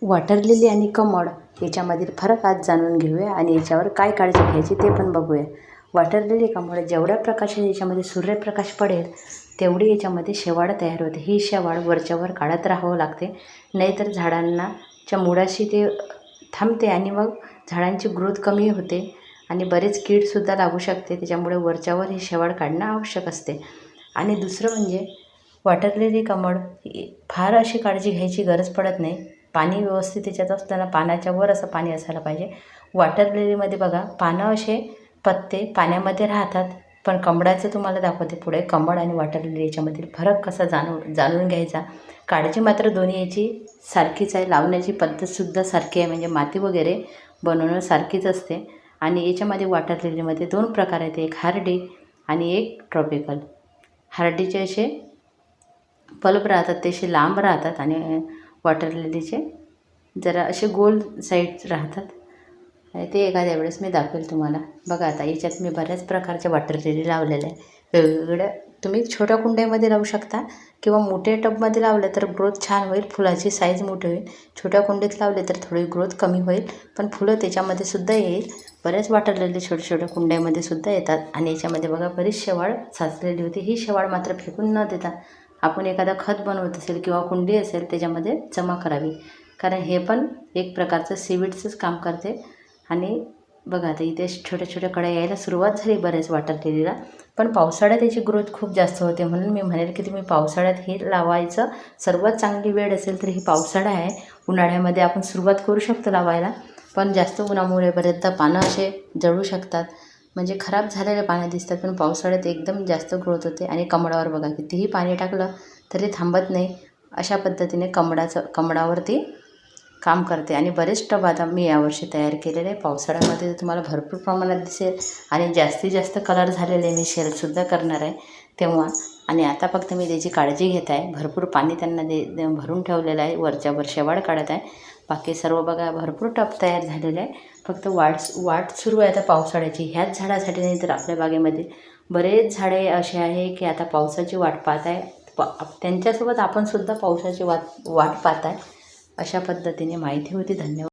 Water lily आणि कमळ याच्यामधील फरक आज जाणून घेऊया आणि याच्यावर काय काळजी घ्यायची ते पण बघूया. वॉटर लिली कमळ जेवढ्या प्रकाशात याच्यामध्ये सूर्यप्रकाश पडेल तेवढी याच्यामध्ये शेवाळ तयार होते. ही शेवाळ वरच्यावर काढत राहावं लागते, नाहीतर झाडांच्या मुळाशी ते थांबते आणि मग झाडांची ग्रोथ कमी होते आणि बरेच कीडसुद्धा लागू शकते. त्याच्यामुळे वरच्यावर ही शेवाळ काढणं आवश्यक असते. आणि दुसरं म्हणजे वॉटर लिली कमळ फार अशी काळजी घ्यायची गरज पडत नाही. पाणी व्यवस्थित त्याच्यात असताना पाण्याच्या वर असं पाणी असायला पाहिजे. वॉटर लिलीमध्ये बघा पानं असे पत्ते पाण्यामध्ये राहतात, पण कमळाचं तुम्हाला दाखवते पुढे. कमळ आणि वॉटर लिली याच्यामधील फरक कसा जाणून घ्यायचा. काळजी मात्र दोन्ही याची सारखीच आहे. लावण्याची पद्धतसुद्धा सारखी आहे, म्हणजे माती वगैरे बनवणं सारखीच असते. आणि याच्यामध्ये वॉटर लिलीमध्ये 2 प्रकार आहेत, एक हार्डी आणि एक ट्रॉपिकल. हार्डीचे असे पल्प राहतात, ते असे लांब राहतात आणि वॉटर लिलीचे जरा असे गोल साईड राहतात. ते एखाद्या वेळेस मी दाखवेल तुम्हाला. बघा आता याच्यात मी बऱ्याच प्रकारच्या वॉटर लिली लावलेल्या आहे. वेगवेगळ्या तुम्ही छोट्या कुंड्यामध्ये लावू शकता किंवा मोठ्या टबमध्ये लावलं तर ग्रोथ छान होईल, फुलाची साईज मोठी होईल. छोट्या कुंडीत लावले तर थोडी ग्रोथ कमी होईल, पण फुलं त्याच्यामध्ये सुद्धा येईल. बऱ्याच वॉटर लिली छोट्या छोट्या कुंड्यामध्ये सुद्धा येतात. आणि याच्यामध्ये बघा बरीच शेवाळ साचलेली होती. ही शेवाळ मात्र फेकून न देता आपण एखादा खत बनवत असेल किंवा कुंडी असेल त्याच्यामध्ये जमा करावी, कारण हे पण एक प्रकारचं सीवीड्सच काम करते. आणि बघा आता इथे छोट्या छोट्या कळ्या यायला सुरुवात झाली बरेच वॉटर लिलीला, पण पावसाळ्यात याची ग्रोथ खूप जास्त होते. म्हणून मी म्हणेल की तुम्ही पावसाळ्यात हे लावायचं. सर्वात चांगली वेळ असेल तर ही पावसाळा आहे. उन्हाळ्यामध्ये आपण सुरुवात करू शकतो लावायला, पण जास्त उन्हामुळे बरेचदा पानं असे जळू शकतात, म्हणजे खराब झालेले पानं दिसतात. पण पावसाळ्यात एकदम जास्त ग्रोथ होते. आणि कमळावर बघा कितीही पाणी टाकलं तरी थांबत नाही. अशा पद्धतीने कमळावरती काम करते. आणि बरेच टब आता मी यावर्षी तयार केलेले आहे. पावसाळ्यामध्ये तुम्हाला भरपूर प्रमाणात दिसेल आणि जास्तीत जास्त कलर झालेले मी सेलसुद्धा करणार आहे तेव्हा. आणि आता फक्त मी त्याची काळजी घेत आहे. भरपूर पाणी त्यांना भरून ठेवलेलं आहे. वरच्या वर शेवाळ काढत आहे. बाकी सर्व बघा भरपूर टब तयार झालेले आहे. फक्त वाट सुरू आहे आता पावसाळ्याची. ह्याच झाडासाठी नाही तर आपल्या बागेमध्ये बरेच झाडे असे आहे की आता पावसाची वाट पाहत आहे. त्यांच्यासोबत आपण सुद्धा पावसाची वाट पाहत आहे. अशा पद्धतीने माहिती होती. धन्यवाद.